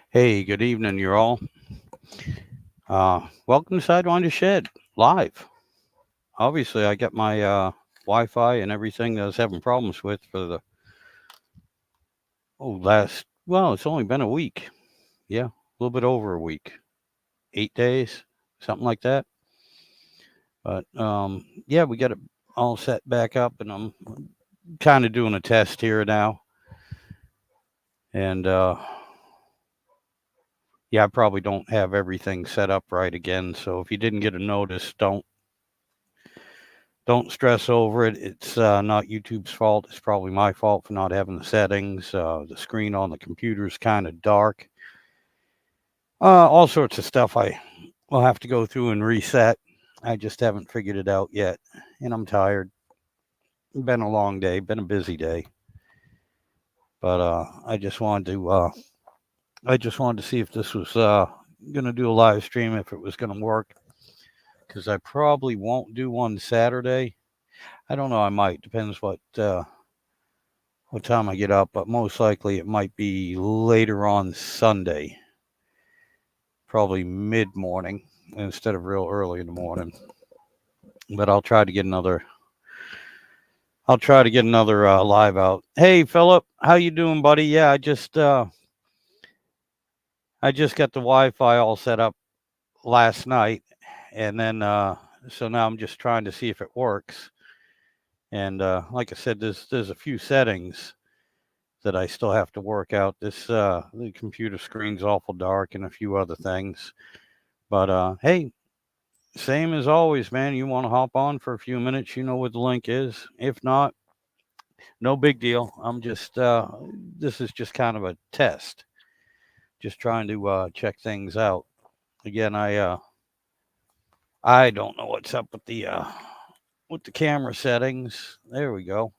Hey, good evening, you all. Welcome to Sidewinder Shed live. Obviously, I got my Wi-Fi and everything that I was having problems with for the last. Well, it's only been a week. Yeah, a little bit over a week, 8 days, something like that. But yeah, we got it all set back up, and I'm kind of doing a test here now. And yeah, I probably don't have everything set up right again. So if you didn't get a notice, don't stress over it. It's not YouTube's fault. It's probably my fault for not having the settings. The screen on the computer is kind of dark. All sorts of stuff I will have to go through and reset. I just haven't figured it out yet, and I'm tired. Been a long day, been a busy day, but I just wanted to see if this was gonna do a live stream, if it was gonna work, because I probably won't do one Saturday. I don't know. I might. Depends what time I get up, but most likely it might be later on Sunday, probably mid morning instead of real early in the morning. But I'll try to get another live out. Hey Philip, how you doing, buddy? Yeah, I just got the Wi-Fi all set up last night, and then so now I'm just trying to see if it works. And like I said, there's a few settings that I still have to work out. The computer screen's awful dark and a few other things. But hey, same as always, man. You want to hop on for a few minutes, you know what the link is. If not, no big deal. This is just kind of a test, just trying to check things out. Again, I don't know what's up with the camera settings. There we go.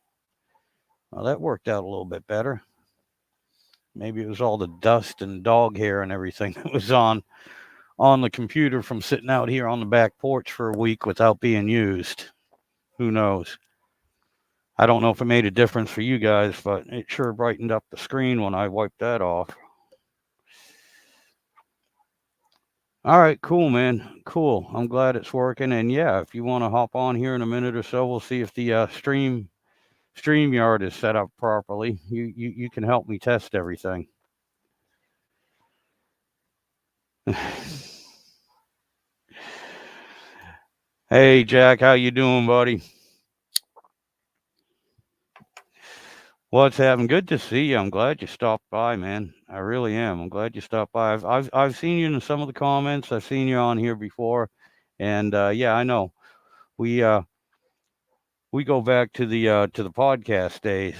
Well, that worked out a little bit better. Maybe it was all the dust and dog hair and everything that was on the computer from sitting out here on the back porch for a week without being used. Who knows? I don't know if it made a difference for you guys, but it sure brightened up the screen when I wiped that off. All right, cool, man. Cool. I'm glad it's working. And yeah, if you want to hop on here in a minute or so, we'll see if the StreamYard is set up properly. You can help me test everything. Hey, Jack, how you doing, buddy? What's happening? Good to see you. I'm glad you stopped by, man. I really am. I'm glad you stopped by. I've seen you in some of the comments. I've seen you on here before, and yeah, I know we uh we go back to the podcast days.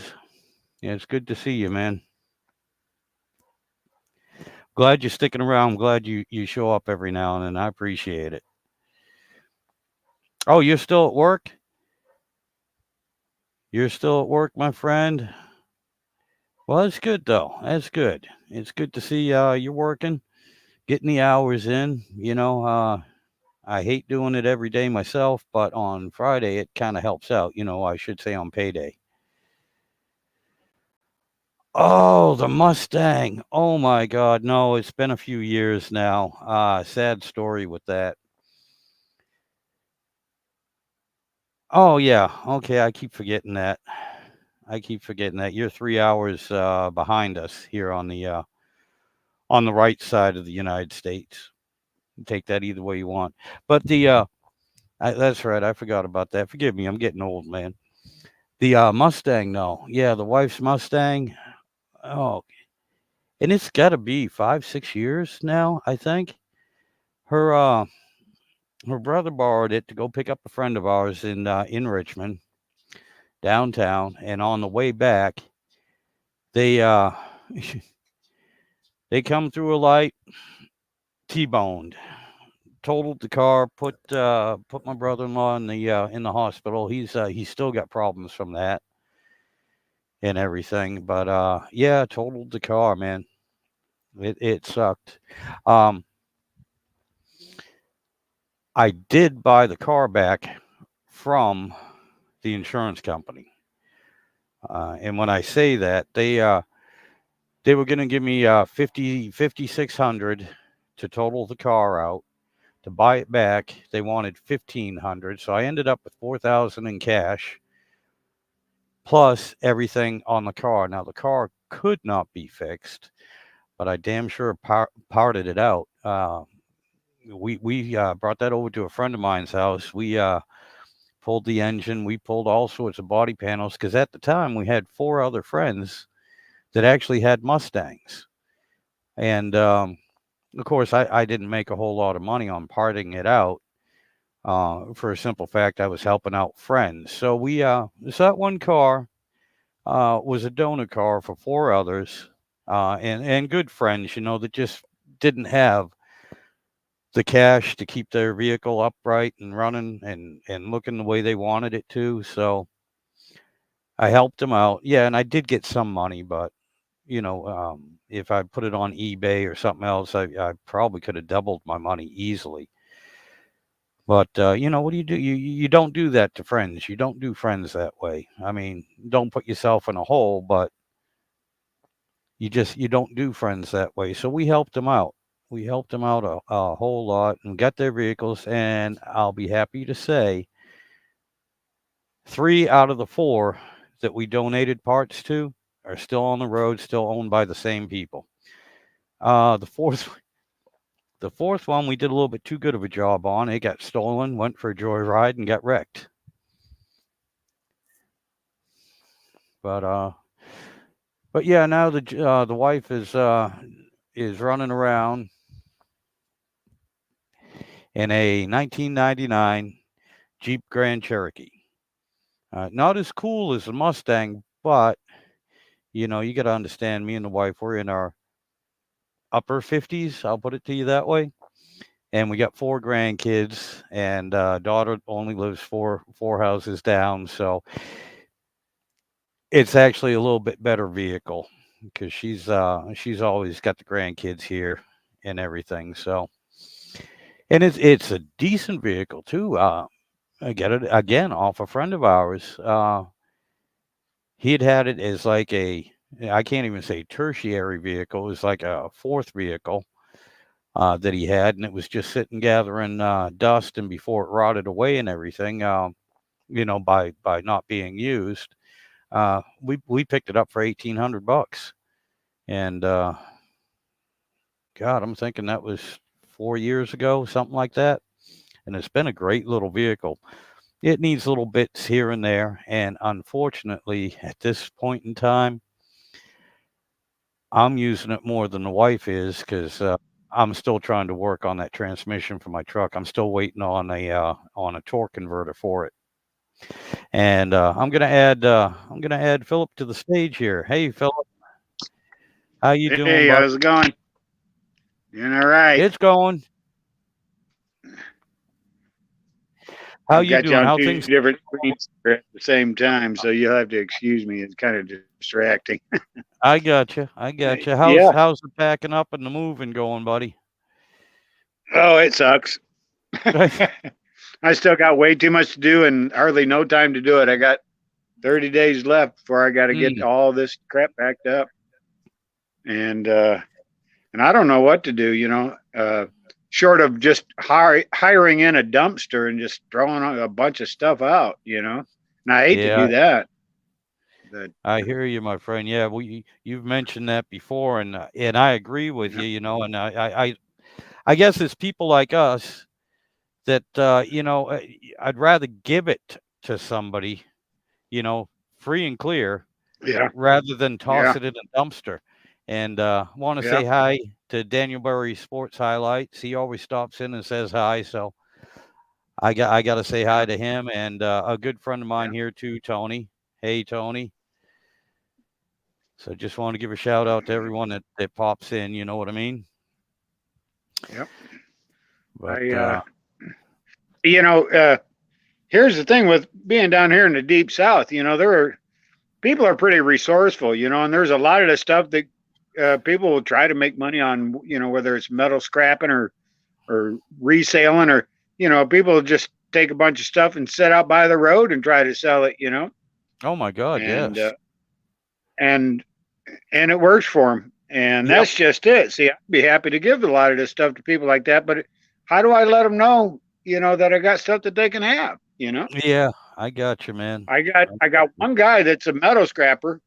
Yeah, it's good to see you, man. Glad you're sticking around. I'm glad you show up every now and then. I appreciate it. Oh, you're still at work? You're still at work, my friend? Well, that's good though. That's good. It's good to see you're working, getting the hours in. I hate doing it every day myself, but on Friday it kind of helps out. I should say on payday. Oh, the Mustang. Oh my God. No, it's been a few years now. Sad story with that. Oh yeah. Okay, I keep forgetting that. I keep forgetting that. You're 3 hours behind us here on the right side of the United States. Take that either way you want. But that's right. I forgot about that. Forgive me. I'm getting old, man. The Mustang, no. Yeah, the wife's Mustang. Oh, and it's got to be 5, 6 years now. I think her her brother borrowed it to go pick up a friend of ours in Richmond downtown, and on the way back, they they come through a light, T-boned, totaled the car, put my brother-in-law in the hospital. He's still got problems from that and everything, but yeah, totaled the car, man. It sucked. Um, I did buy the car back from the insurance company. And when I say that, They were going to give me 5600 to total the car out. To buy it back, they wanted 1500, so I ended up with 4000 in cash plus everything on the car. Now the car could not be fixed, but I damn sure parted it out. We brought that over to a friend of mine's house. We pulled the engine. We pulled all sorts of body panels because at the time we had four other friends that actually had Mustangs, and of course I didn't make a whole lot of money on parting it out. For a simple fact, I was helping out friends. So so that one car was a donor car for four others, and good friends, that just didn't have the cash to keep their vehicle upright and running and looking the way they wanted it to. So I helped them out. Yeah, and I did get some money, but if I put it on eBay or something else, I probably could have doubled my money easily. But what do? You don't do that to friends. You don't do friends that way. I mean, don't put yourself in a hole, but you don't do friends that way. So we helped them out. We helped them out a whole lot and got their vehicles. And I'll be happy to say, three out of the four that we donated parts to are still on the road, still owned by the same people. The fourth The fourth one we did a little bit too good of a job on. It got stolen, went for a joyride, and got wrecked. But but yeah, now the wife is running around in a 1999 Jeep Grand Cherokee. Not as cool as the Mustang, but you got to understand. Me and the wife, we're in our upper 50s. I'll put it to you that way. And we got four grandkids, and daughter only lives four houses down. So it's actually a little bit better vehicle because she's always got the grandkids here and everything. So, and it's a decent vehicle too. I get it again off a friend of ours. He had it as like I can't even say tertiary vehicle. It was like a fourth vehicle that he had, and it was just sitting gathering dust, and before it rotted away and everything, by not being used. We picked it up for $1,800, and God, I'm thinking that was 4 years ago, something like that. And it's been a great little vehicle. It needs little bits here and there, and unfortunately, at this point in time, I'm using it more than the wife is because I'm still trying to work on that transmission for my truck. I'm still waiting on a torque converter for it. And I'm gonna add Philip to the stage here. Hey, Philip, how you doing, Hey, bud? how's it going? Doing all right. It's going. How I've you got you doing? on How two things? different screens at the same time, so you'll have to excuse me. It's kind of distracting. I got you. I got you. How's Yeah. how's the packing up and the moving going, buddy? Oh, it sucks. I still got way too much to do and hardly no time to do it. I got 30 days left before I got to get Mm, all this crap packed up, and uh, and I don't know what to do. Short of just hiring in a dumpster and just throwing a bunch of stuff out. And I hate to yeah, do that, but I hear you, my friend. Yeah, you've mentioned that before, and I agree with yeah, you. And I guess it's people like us that I'd rather give it to somebody, you know, free and clear, yeah, rather than toss yeah, it in a dumpster. And want to yeah, say hi to Daniel Berry Sports Highlights. He always stops in and says hi, so I got to say hi yeah, to him and a good friend of yeah, mine here too, Tony. Hey, Tony. So just want to give a shout out to everyone that pops in. You know what I mean? yep. But I, you know, here's the thing with being down here in the deep South. There are people are pretty resourceful. And there's a lot of the stuff that people will try to make money on. Whether it's metal scrapping or reselling, or people just take a bunch of stuff and set out by the road and try to sell it. oh my God, And yes. and and it works for them. And Yep. that's just it. See, I'd be happy to give a lot of this stuff to people like that, but how do I let them know, that I got stuff that they can have? Yeah, I got you, man. I got one guy that's a metal scrapper,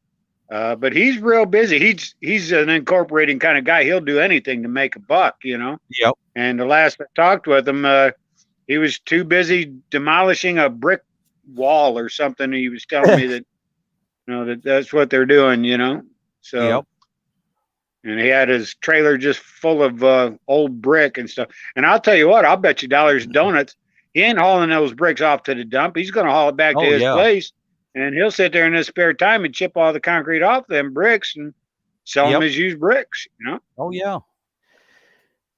but he's real busy. He's an incorporating kind of guy. He'll do anything to make a buck. Yep. And the last I talked with him, he was too busy demolishing a brick wall or something. He was telling me that that's what they're doing. So, Yep. and he had his trailer just full of old brick and stuff. And I'll tell you what, I'll bet you dollars donuts, he ain't hauling those bricks off to the dump. He's going to haul it back to Oh his yeah. place, and he'll sit there in his spare time and chip all the concrete off them bricks and sell them Yep. as used bricks. Oh yeah.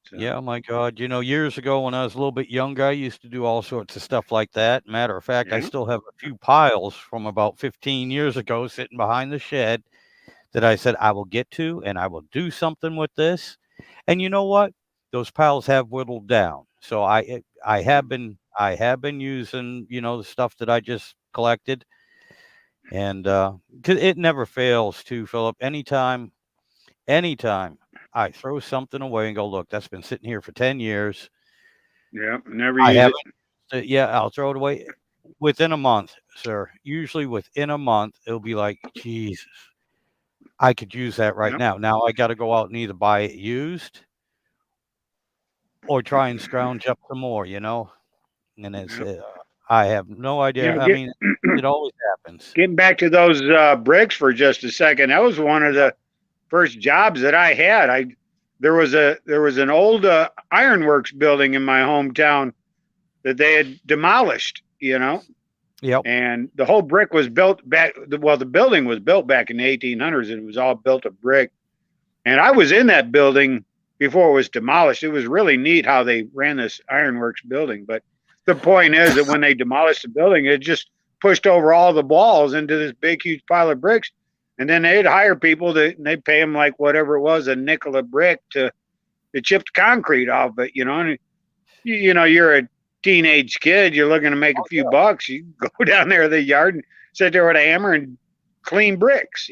So, Yeah, my God. Years ago when I was a little bit younger, I used to do all sorts of stuff like that. Matter of fact, I yeah. still have a few piles from about 15 years ago sitting behind the shed that I said I will get to and I will do something with this. And you know what? Those piles have whittled down. So I have been using, the stuff that I just collected. And 'cause it never fails to, Philip. Anytime I throw something away and go, look, that's been sitting here for 10 years. Yeah, never I use it. haven't, yeah, I'll throw it away within a month, sir. Usually within a month, it'll be like, Jesus, I could use that right Yep. now. Now I got to go out and either buy it used or try and scrounge up some more. And Yep. I have no You idea. know, I get mean, it always happens. getting back to those bricks for just a second. That was one of Yep. the first jobs that I had. There was an old ironworks building in my hometown that they had demolished. Yep. And the whole brick was built back. Well, the building was built back in the 1800s, and it was all built of brick. And I was in that building before it was demolished. It was really neat how they ran this ironworks building. But the point is that when they demolished the building, it just pushed over all the walls into this big, huge pile of bricks. And then they'd hire people and they'd pay them like whatever it was, a nickel a brick to chip the concrete off. But and you're a teenage kid, you're looking to make a few Yeah. bucks. You go down there to the yard and sit there with a hammer and clean bricks.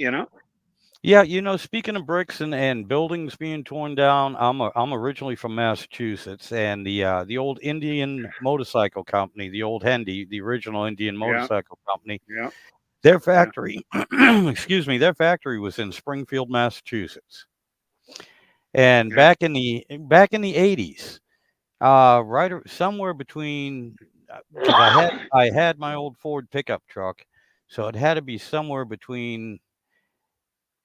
Yeah, speaking of bricks and buildings being torn down, I'm originally from Massachusetts, and the old Indian motorcycle company, the old Hendy, the original Indian Yeah, motorcycle company, yeah, their yeah. factory, excuse me, their factory was in Springfield, Massachusetts, and Yeah. back in the 80s, somewhere between, because I had my old Ford pickup truck, so it had to be somewhere between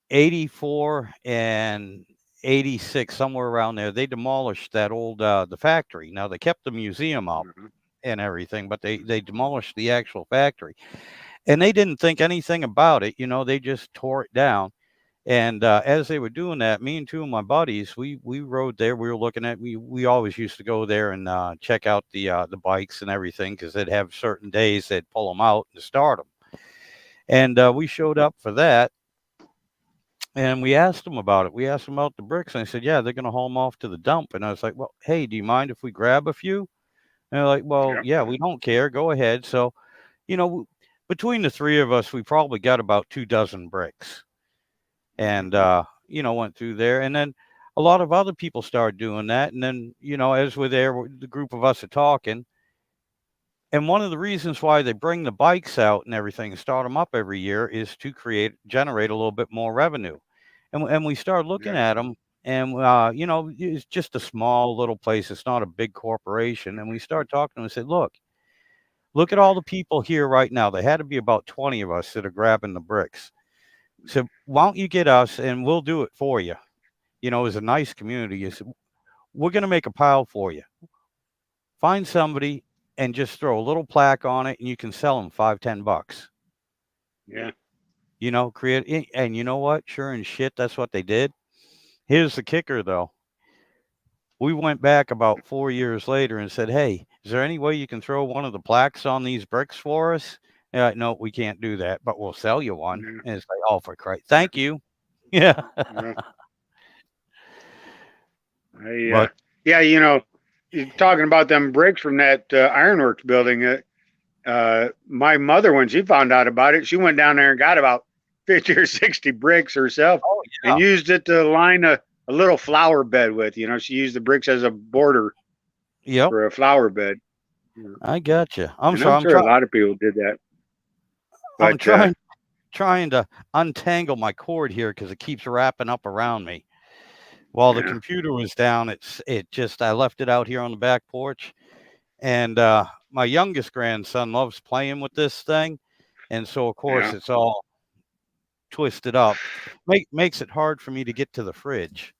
84 and 86, somewhere around there. They demolished that old the factory. Now they kept the museum up Mhm. and everything, but they demolished the actual factory. And they didn't think anything about it, they just tore it down. And as they were doing that, me and two of my buddies, we rode there. We were looking at we always used to go there and check out the bikes and everything because they'd have certain days they'd pull them out and start them. And we showed up for that. And we asked them about it. We asked them about the bricks, and they said, "Yeah, they're going to haul them off to the dump." And I was like, "Well, hey, do you mind if we grab a few?" And they're like, "Well, Yeah. yeah, we don't care. Go ahead." So, you know, w- between the three of us, we probably got about 2 dozen bricks, Mhm. and went through there. And then a lot of other people started doing that. And then, as we're there, the group of us are talking. And one of the reasons why they bring the bikes out and everything and start them up every year is to generate a little bit more revenue. And we started looking Yeah. at them, and it's just a small little place. It's not a big corporation. And we started talking to them and said, look at all the people here right now. There had to be about 20 of us that are grabbing the bricks. So why don't you get us and we'll do it for you? It's a nice community. You said, we're going to make a pile for you. Find somebody and just throw a little plaque on it, and you can sell them 5, $10. Yeah. And you know what? Sure and shit, that's what they did. Here's the kicker, though. We went back about 4 years later and said, "Hey, is there any way you can throw one of the plaques on these bricks for us?" They're like, "No, we can't do that, but we'll sell you one." Yeah. And it's like, "Oh, for Christ, thank you." Yeah, Yeah. but Yeah, you're talking about them bricks from that ironworks building. My mother, when she found out about it, she went down there and got about 50 or 60 bricks herself Oh and yeah. used it to line a little flower bed with. You know, she used the bricks as a border Yep. for a flower bed. You know. I got you. I'm And I'm sorry. I'm sure a trying. lot of people did that. I'm But trying to untangle my cord here because it keeps wrapping up around me. While the yeah, computer was down, it just I left it out here on the back porch, and my youngest grandson loves playing with this thing, and so of course yeah. it's all twisted up. Makes it hard for me to get to the fridge.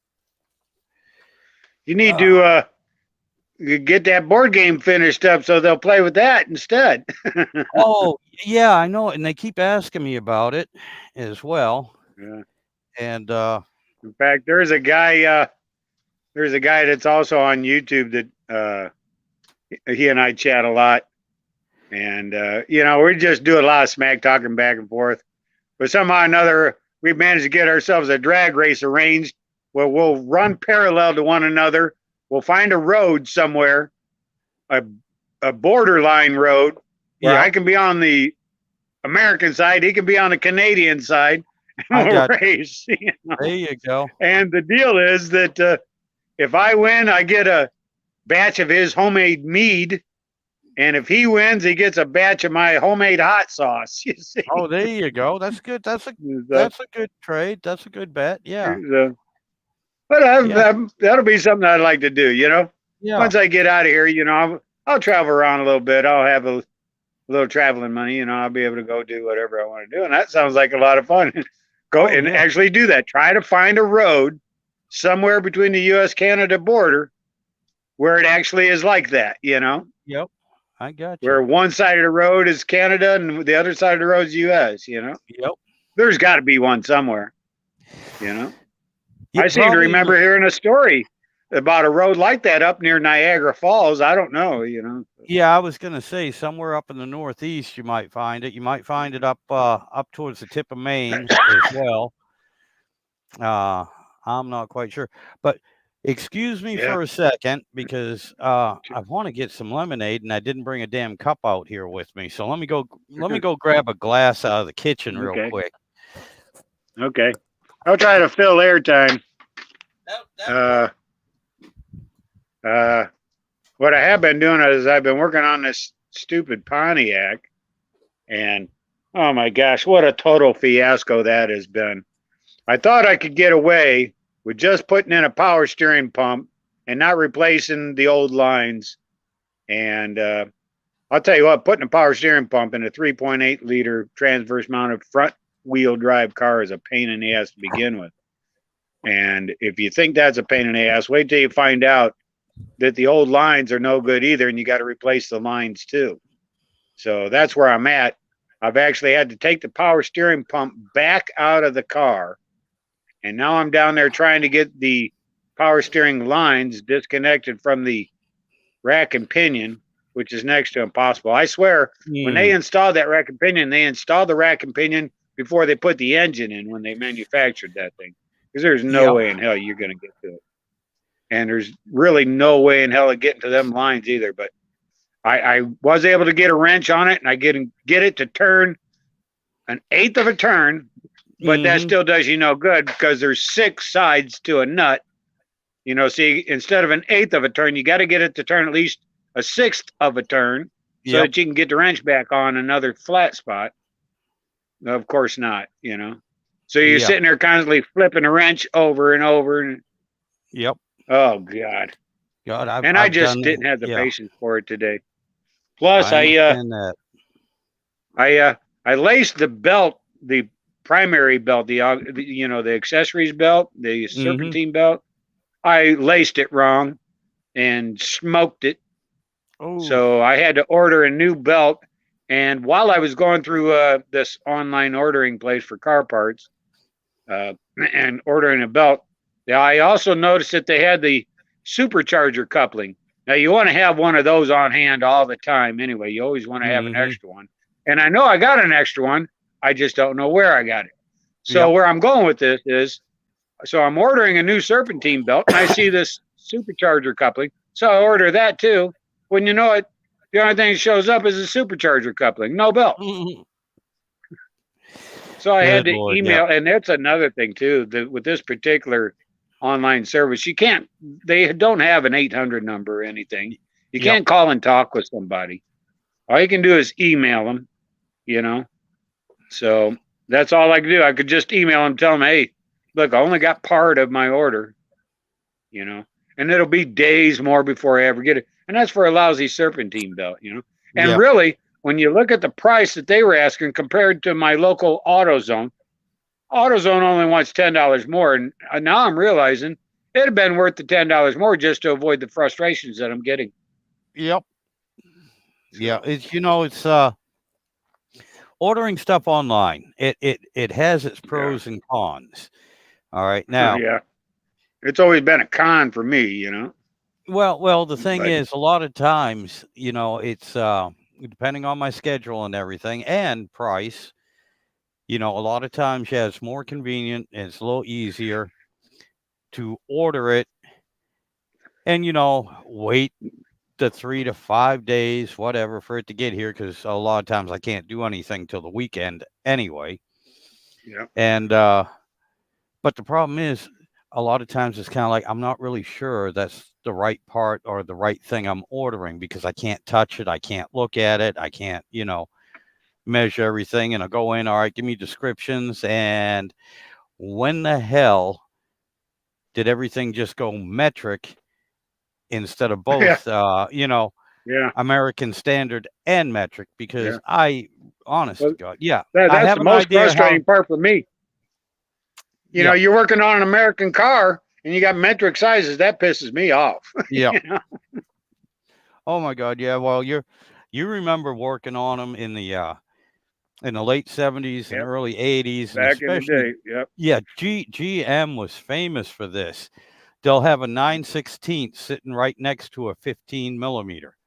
You need Uh, to get that board game finished up so they'll play with that instead. oh yeah, I know, and they keep asking me about it as well, Yeah. and In fact, there's a guy that's also on YouTube that he and I chat a lot, and we just do a lot of smack talking back and forth. But somehow or another, we've managed to get ourselves a drag race arranged where we'll run parallel to one another. We'll find a road somewhere, a a borderline road where yep, I can be on the American side, he can be on the Canadian side, and I we'll got race. there you go. And the deal is that if I win, I get a batch of his homemade mead, and if he wins, he gets a batch of my homemade hot sauce. You see, Oh, there you go. That's good. so, That's a good trade. That's a good bet. Yeah. so, but Yeah. that'll be something I'd like to do. Yeah. Once I get out of here, I'll travel around a little bit. I'll have a little traveling money. I'll be able to go do whatever I want to do, and that sounds like a lot of fun. Go Oh, and yeah. actually do that. Try to find a road somewhere between the U.S. Canada border where it actually is like that. Yep. I got you. Where one side of the road is Canada and the other side of the road is U.S. Yep. There's got to be one somewhere. You know, Yeah, I seem to probably. remember hearing a story about a road like that up near Niagara Falls. I don't know. Yeah, I was gonna say somewhere up in the Northeast you might find it. You might find it up towards the tip of Maine as well. Uh, I'm not quite sure, but excuse me Yeah. for a second because I want to get some lemonade and I didn't bring a damn cup out here with me. So let me go grab a glass out of the kitchen real Okay. quick. Okay. I'll try to fill airtime. That'll Uh, work. uh, what I have been doing is I've been working on this stupid Pontiac, and oh my gosh, what a total fiasco that has been. I thought I could get away with just putting in a power steering pump and not replacing the old lines. And I'll tell you what, putting a power steering pump in a 3.8-liter transverse mounted front wheel drive car is a pain in the ass to begin with. And if you think that's a pain in the ass, wait till you find out that the old lines are no good either, and you got to replace the lines too. So that's where I'm at. I've actually had to take the power steering pump back out of the car, and now I'm down there trying to get the power steering lines disconnected from the rack and pinion, which is next to impossible. I swear, when they Mm, installed that rack and pinion, they installed the rack and pinion before they put the engine in when they manufactured that thing. Because there's no yep. way in hell you're going to get to it. And there's really no way in hell of getting to them lines either. But I was able to get a wrench on it, and I get it to turn an eighth of a turn, but that Mm-hmm. still does you no good because there's 6 sides to a nut. See, instead of an eighth of a turn, you got to get it to turn at least a sixth of a turn so Yep. that you can get the wrench back on another flat spot. Of course not. So you're Yeah. sitting there constantly flipping a wrench over and over, and Yep. oh god. God, I've And I I've just done didn't have the yeah. patience for it today. Plus, I understand that. I laced the belt, the primary belt, the accessories belt, the Mm-hmm. serpentine belt. I laced it wrong and smoked it. Oh. So I had to order a new belt. And while I was going through this online ordering place for car parts and ordering a belt, I also noticed that they had the supercharger coupling. Now, you want to have one of those on hand all the time anyway. You always want to have an Mm-hmm. extra one. And I know I got an extra one. I just don't know where I got it. So, Yep. where I'm going with this is so I'm ordering a new serpentine belt and I see this supercharger coupling. So I order that too. When you know it, the only thing that shows up is a supercharger coupling, no belt. So I had Good to Lord. Yep. email, and that's another thing too. That with this particular online service, you can't. They don't have an 800 number or anything. You Yep. can't call and talk with somebody. All you can do is email them. You know, so that's all I could do. I could just email them, tell them, hey, look, I only got part of my order. You know, and it'll be days more before I ever get it. And that's for a lousy serpentine belt. You know, and Yep. really, when you look at the price that they were asking compared to my local AutoZone. AutoZone only wants $10 more, and now I'm realizing it'd have been worth the $10 more just to avoid the frustrations that I'm getting. Yep. Yeah. So, It's it's ordering stuff online. It has its yeah, pros and cons. All right. Now, yeah, it's always been a con for me, you know. well, the thing But is, a lot of times, it's depending on my schedule and everything and price. A lot of times, yeah, it's more convenient and it's a little easier to order it and wait the 3 to 5 days, whatever, for it to get here. Because a lot of times I can't do anything till the weekend anyway. yeah, And but the problem is, a lot of times it's kind of like I'm not really sure that's the right part or the right thing I'm ordering because I can't touch it, I can't look at it, I can't, measure everything. And I go in, all right, give me descriptions. And when the hell did everything just go metric instead of yeah, both, yeah, American standard and metric? yeah. Because honest Well, to God, yeah, I that's have the an most idea how. frustrating part for me. You know, Yep, you're working on an American car and you got metric sizes. That pisses me off. yep. You know? Oh my God, yeah. Well, you remember working on them in the late 70s and Yep. early 80s, and Back in the especially, day. Yep. yeah, GM was famous for this. They'll have a 9/16 sitting right next to a 15 millimeter,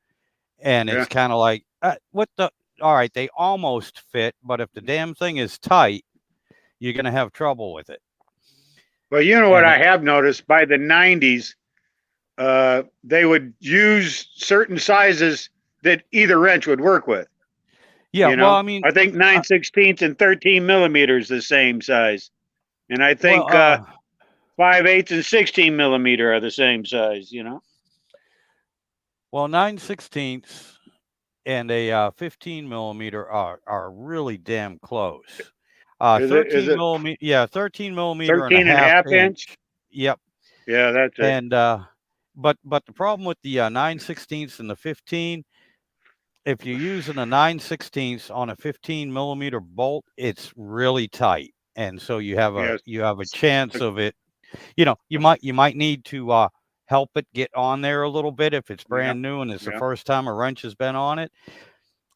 and Yeah. it's kind of like, what the? All right, they almost fit, but if the damn thing is tight, you're gonna have trouble with it. Well, you know what And I have noticed by the 90s, they would use certain sizes that either wrench would work with. yeah, You well, know, I mean, I think 9/16 and 13 millimeters the same size, and I well, think 5/8 and 16 millimeter are the same size. You know, 9/16 and a 15 millimeter are really damn close. is 13 it millimeter, yeah, 13 millimeter and a 13 and a half half inch? inch. Yep. Yeah, that's it. And but the problem with the 9/16 and the 15, if you're using a 9/16 on a 15 millimeter bolt, it's really tight, and so Yes. you have a chance of it. You might need to help it get on there a little bit if it's Yeah. brand new and it's the Yeah. first time a wrench has been on it.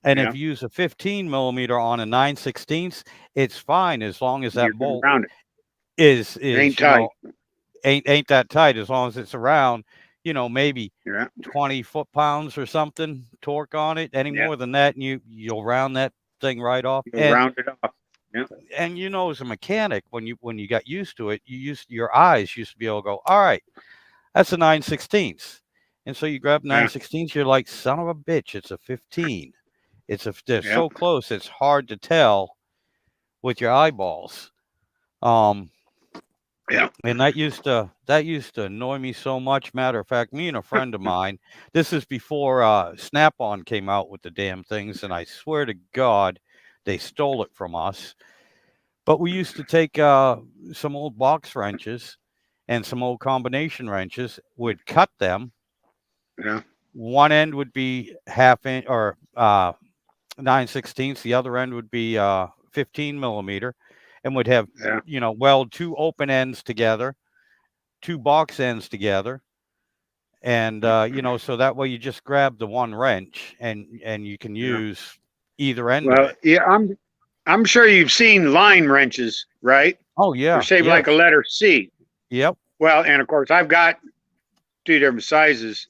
And if Yeah. you use a 15 millimeter on a 9/16, it's fine as long as You're that good bolt around it. is Ain't tight. ain't that tight, as long as it's around, maybe Yeah. 20 foot-pounds or something torque on it. Any Yeah. more than that, and you'll round that thing right off. You'll round it off. Yeah. And as a mechanic, when you got used to it, your eyes used to be able to go, all right, that's a 9/16. And so you grab Yeah. 9/16, you're like, son of a bitch, it's a 15. They're Yeah. so close, it's hard to tell with your eyeballs. Um, Yeah. and that used to annoy me so much. Matter of fact, me and a friend of mine, this is before Snap-on came out with the damn things, and I swear to God, they stole it from us. But we used to take some old box wrenches and some old combination wrenches, would cut them. Yeah. One end would be half inch or 9/16. The other end would be 15 millimeter, and would have Yeah. weld two open ends together, two box ends together, and so that way you just grab the one wrench and you can Yeah. use either end of Well, it. yeah, I'm sure you've seen line wrenches, right? Oh They're yeah, shaped like a yes, letter C. yep, Well, and of course, I've got two different sizes.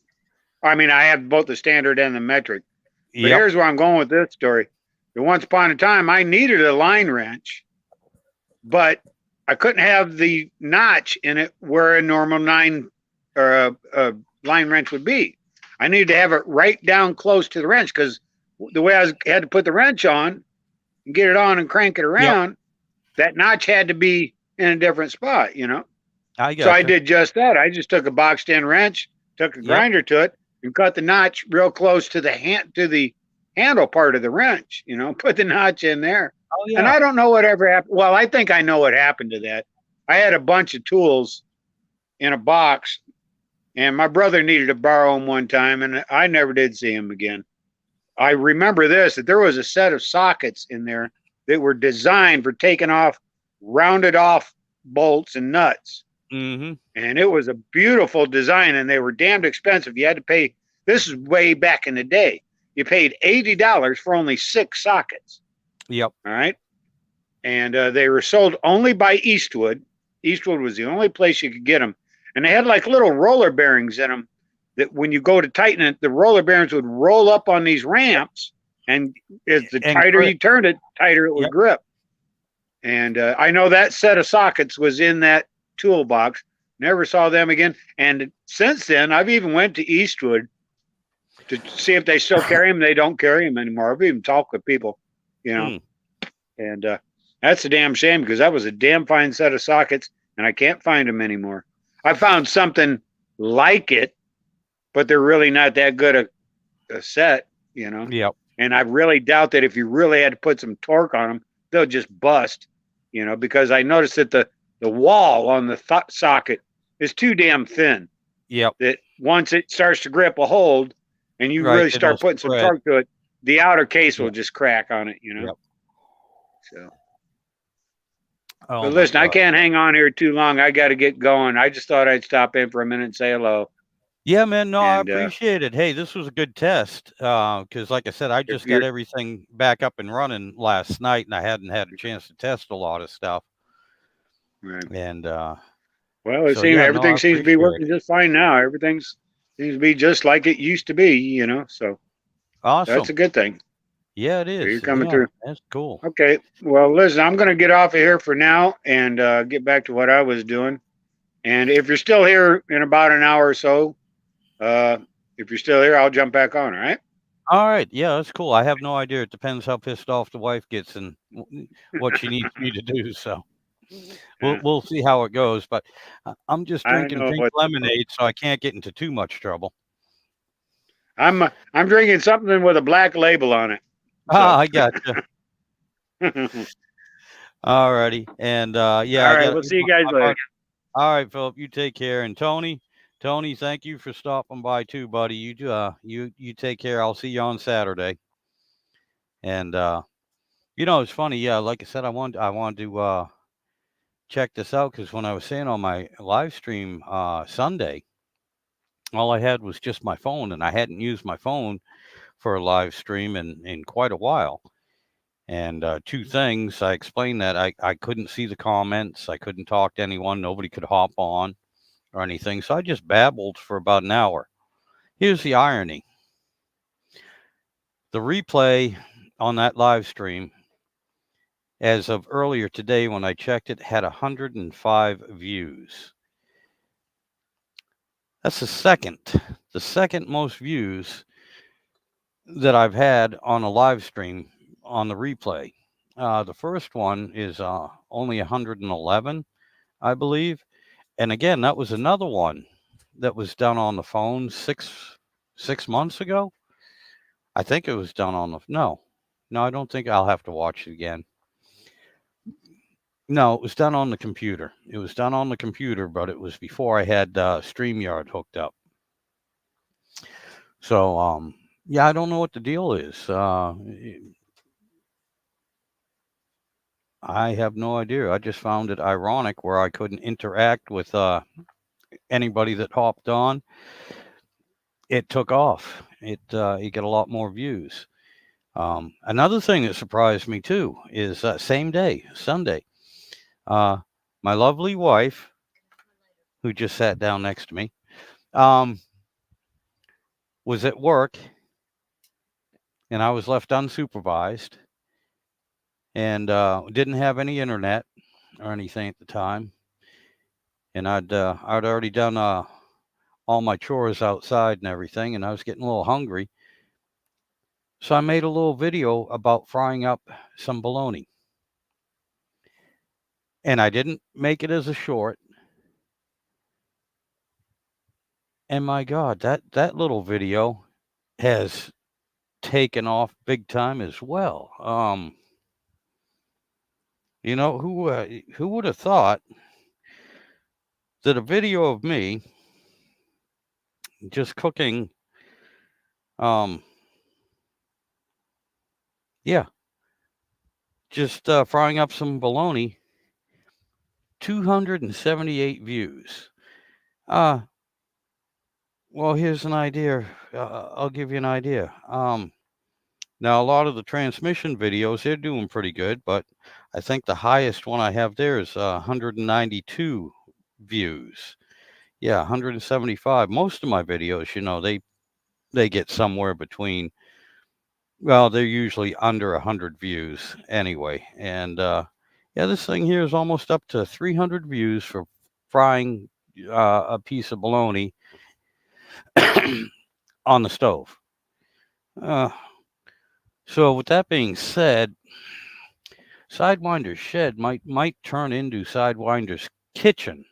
I mean, I have both the standard and the metric. But yep, here's where I'm going with this story. Once upon a time, I needed a line wrench, but I couldn't have the notch in it where a normal nine or a line wrench would be. I needed to have it right down close to the wrench because the way had to put the wrench on and get it on and crank it yep, around, that notch had to be in a different spot, you know. I So I gotcha. did just that. I just took a boxed in wrench, took a Yep. grinder to it, and cut the notch real close to the handle part of the wrench. You know, put the notch in there. Oh And yeah. I don't know whatever happened. Well, I think I know what happened to that. I had a bunch of tools in a box, and my brother needed to borrow them one time, and I never did see him again. I remember this, that there was a set of sockets in there that were designed for taking off rounded off bolts and nuts, Mm-hmm. and it was a beautiful design, and they were damned expensive. You had to pay. This is way back in the day. You paid $80 for only 6 sockets. Yep. All right, and they were sold only by Eastwood. Eastwood was the only place you could get them, and they had like little roller bearings in them that when you go to tighten it, the roller bearings would roll up on these ramps, and as the And tighter grip. you turned it, tighter it would Yep. grip. And I know that set of sockets was in that toolbox. Never saw them again. And since then, I've even went to Eastwood to see if they still carry them. They don't carry them anymore. I've even talked with people, you know, Mm. and that's a damn shame because that was a damn fine set of sockets, and I can't find them anymore. I found something like it, but they're really not that good a set, you know. Yep. And I really doubt that if you really had to put some torque on them, they'll just bust, you know, because I noticed that the wall on the socket is too damn thin. Yep. That once it starts to grip a hold, and you Right. really It'll start putting some spread. torque to it, the outer case will Yep. just crack on it, you know. Yep. So, Oh but my listen, I God. can't hang on here too long. I got to get going. I just thought I'd stop in for a minute and say hello. Yeah, man. No, I And appreciate it. Hey, this was a good test. Because, like I said, I if just got you're everything back up and running last night, and I hadn't had a chance to test a lot of stuff. right. And Well, it so, seems yeah, no, I everything seems to be appreciate working it. just fine now. Everything seems to be just like it used to be, you know. So that's Awesome. a good thing. Yeah, it So is. you're coming Yeah, through. that's cool. Okay. Well, listen, I'm going to get off of here for now and get back to what I was doing. And if you're still here in about an hour or so, uh, if you're still here, I'll jump back on. All right. All right. Yeah, that's cool. I have no idea. It depends how pissed off the wife gets and what she needs me to do. So we'll Yeah, we'll see how it goes. But I'm just I drinking know pink what the problem. lemonade, so I can't get into too much trouble. I'm drinking something with a black label on it. Ah, So, I gotcha. all All righty. And yeah, I right. got. We'll see you guys later. All right, Philip. You take care. And Tony, thank you for stopping by too, buddy. You take care. I'll see you on Saturday. And it's funny. Yeah, like I said, I want to check this out because when I was saying on my live stream Sunday, all I had was just my phone, and I hadn't used my phone for a live stream in quite a while. And two things I explained that I couldn't see the comments, I couldn't talk to anyone, nobody could hop on or anything, so I just babbled for about an hour. Here's the irony: the replay on that live stream, as of earlier today when I checked it, had 105 views. That's the second most views that I've had on a live stream on the replay. The first one is only 111, I believe. And again, that was another one that was done on the phone six months ago. I think it was done on the no, I don't think I'll have to watch it again. No, it was done on the computer. It was done on the computer, but it was before I had StreamYard hooked up. So yeah, I don't know what the deal is. I have no idea. I just found it ironic where I couldn't interact with anybody that hopped on. It took off. It got a lot more views. Another thing that surprised me too is same day, Sunday. Uh, my lovely wife, who just sat down next to me, um, was at work, and I was left unsupervised, and didn't have any internet or anything at the time, and I'd already done all my chores outside and everything, and I was getting a little hungry. So I made a little video about frying up some bologna. and I didn't make it as a short. And my God, that little video has taken off big time as well. Who would have thought that a video of me just cooking, um, yeah, just frying up some bologna, 278 views. Uh, well, here's an idea. I'll give you an idea. Now, a lot of the transmission videos, they're doing pretty good, but I think the highest one I have there is 192 views. Yeah, 175. Most of my videos, they get somewhere between, well, they're usually under 100 views anyway. And yeah, this thing here is almost up to 300 views for frying a piece of bologna on the stove. Uh, so with that being said, Sidewinder's shed might turn into Sidewinder's kitchen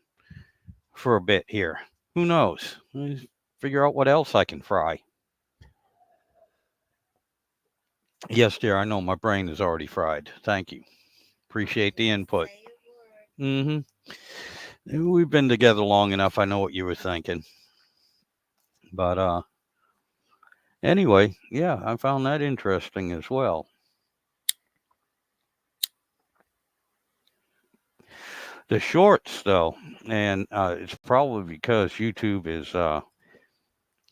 for a bit here. Who knows? Figure out what else I can fry. Yes, dear, I know my brain is already fried. Thank you. Appreciate the input. Mm-hmm. We've been together long enough. I know what you were thinking. But anyway, yeah, I found that interesting as well. The shorts, though, and it's probably because YouTube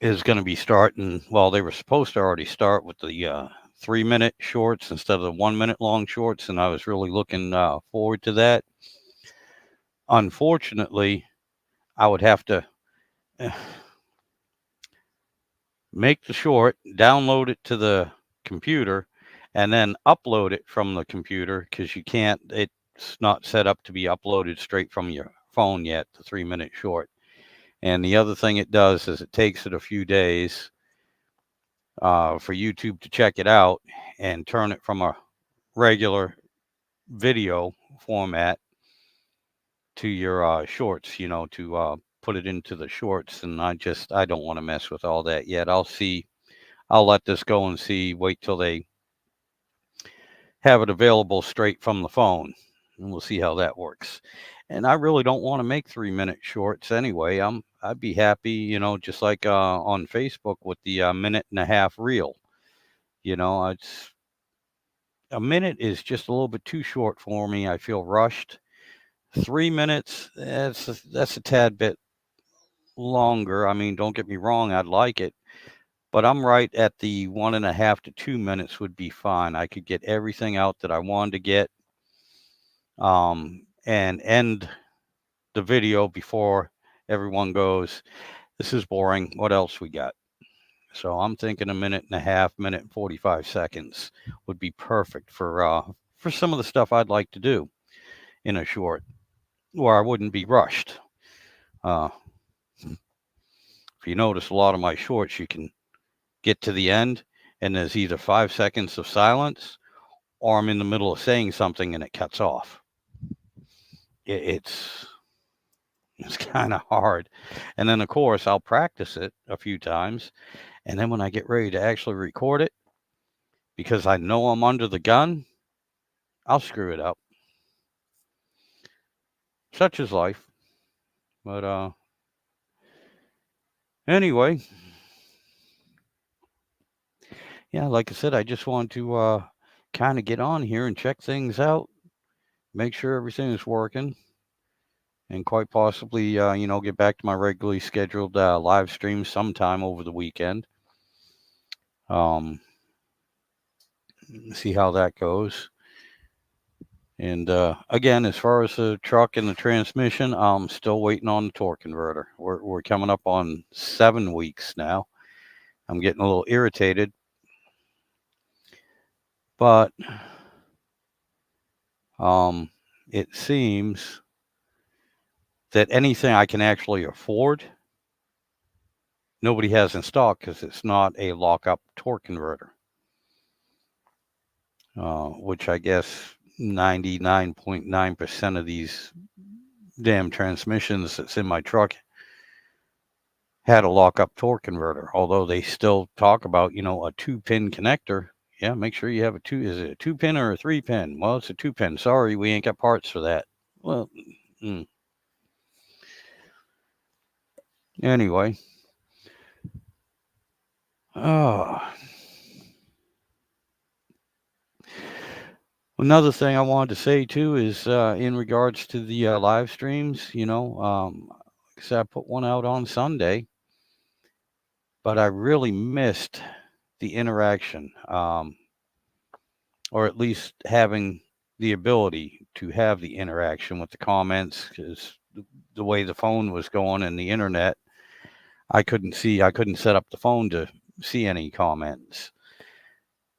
is going to be starting. Well, they were supposed to already start with the 3 minute shorts instead of the 1 minute long shorts, and I was really looking forward to that. Unfortunately, I would have to uh, make the short, download it to the computer, and then upload it from the computer because you can't. It's not set up to be uploaded straight from your phone yet. The 3 minute short. And the other thing it does is it takes it a few days for YouTube to check it out and turn it from a regular video format to your shorts, to put it into the shorts. And I don't want to mess with all that yet. I'll let this go and see, wait till they have it available straight from the phone, and we'll see how that works. And I really don't want to make 3 minute shorts anyway. I'd be happy, just like on Facebook with the minute and a half reel. It's a minute is just a little bit too short for me. I feel rushed. 3 minutes, that's a tad bit longer. I mean, don't get me wrong, I'd like it, but I'm right at the 1.5 to 2 minutes would be fine. I could get everything out that I wanted to get, and end the video before everyone goes, "This is boring. What else we got?" So I'm thinking a minute and a half, minute and 45 seconds would be perfect for some of the stuff I'd like to do in a short, where I wouldn't be rushed. Uh, if you notice a lot of my shorts, you can get to the end and there's either 5 seconds of silence or I'm in the middle of saying something and it cuts off. It's it's kind of hard. And then of course I'll practice it a few times, and then when I get ready to actually record it, because I know I'm under the gun, I'll screw it up. Such is life. But anyway, yeah, like I said, I just want to kind of get on here and check things out, make sure everything is working, and quite possibly, get back to my regularly scheduled live stream sometime over the weekend. Um, see how that goes. And again, as far as the truck and the transmission, I'm still waiting on the torque converter. We're coming up on 7 weeks now. I'm getting a little irritated, but it seems that anything I can actually afford, nobody has in stock because it's not a lockup torque converter, which I guess 99.9% of these damn transmissions that's in my truck had a lock-up torque converter, although they still talk about, a two-pin connector. Yeah, make sure you have a two. Is it a two-pin or a three-pin? Well, it's a two-pin. Sorry, we ain't got parts for that. Well, mm, anyway. Oh, another thing I wanted to say too is in regards to the live streams. Like I said, I put one out on Sunday, but I really missed the interaction, or at least having the ability to have the interaction with the comments, because the way the phone was going and the internet, I couldn't set up the phone to see any comments.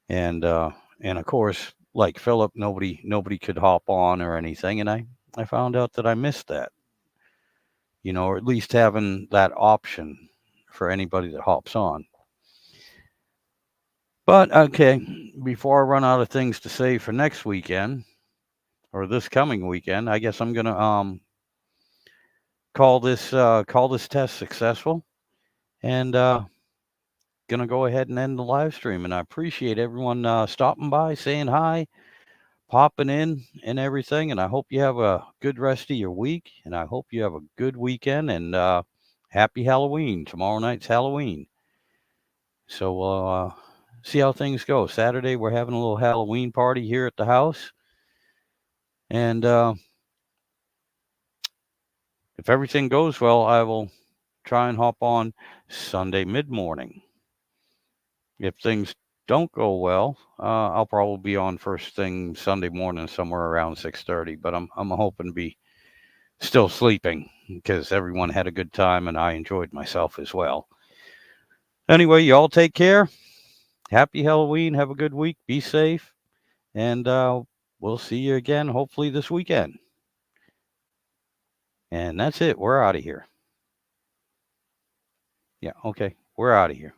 And of course, like Philip, nobody could hop on or anything, and I found out that I missed that, or at least having that option for anybody that hops on. But okay, before I run out of things to say for next weekend or this coming weekend, I guess I'm gonna call this test successful, and gonna go ahead and end the live stream. And I appreciate everyone stopping by, saying hi, popping in, and everything. And I hope you have a good rest of your week, and I hope you have a good weekend. And happy Halloween! Tomorrow night's Halloween, so we'll see how things go. Saturday we're having a little Halloween party here at the house, and if everything goes well, I will try and hop on Sunday mid morning. If things don't go well, I'll probably be on first thing Sunday morning, somewhere around 6:30. But I'm hoping to be still sleeping because everyone had a good time and I enjoyed myself as well. Anyway, you all take care. Happy Halloween. Have a good week. Be safe, and we'll see you again hopefully this weekend. And that's it. We're out of here. Yeah. Okay. We're out of here.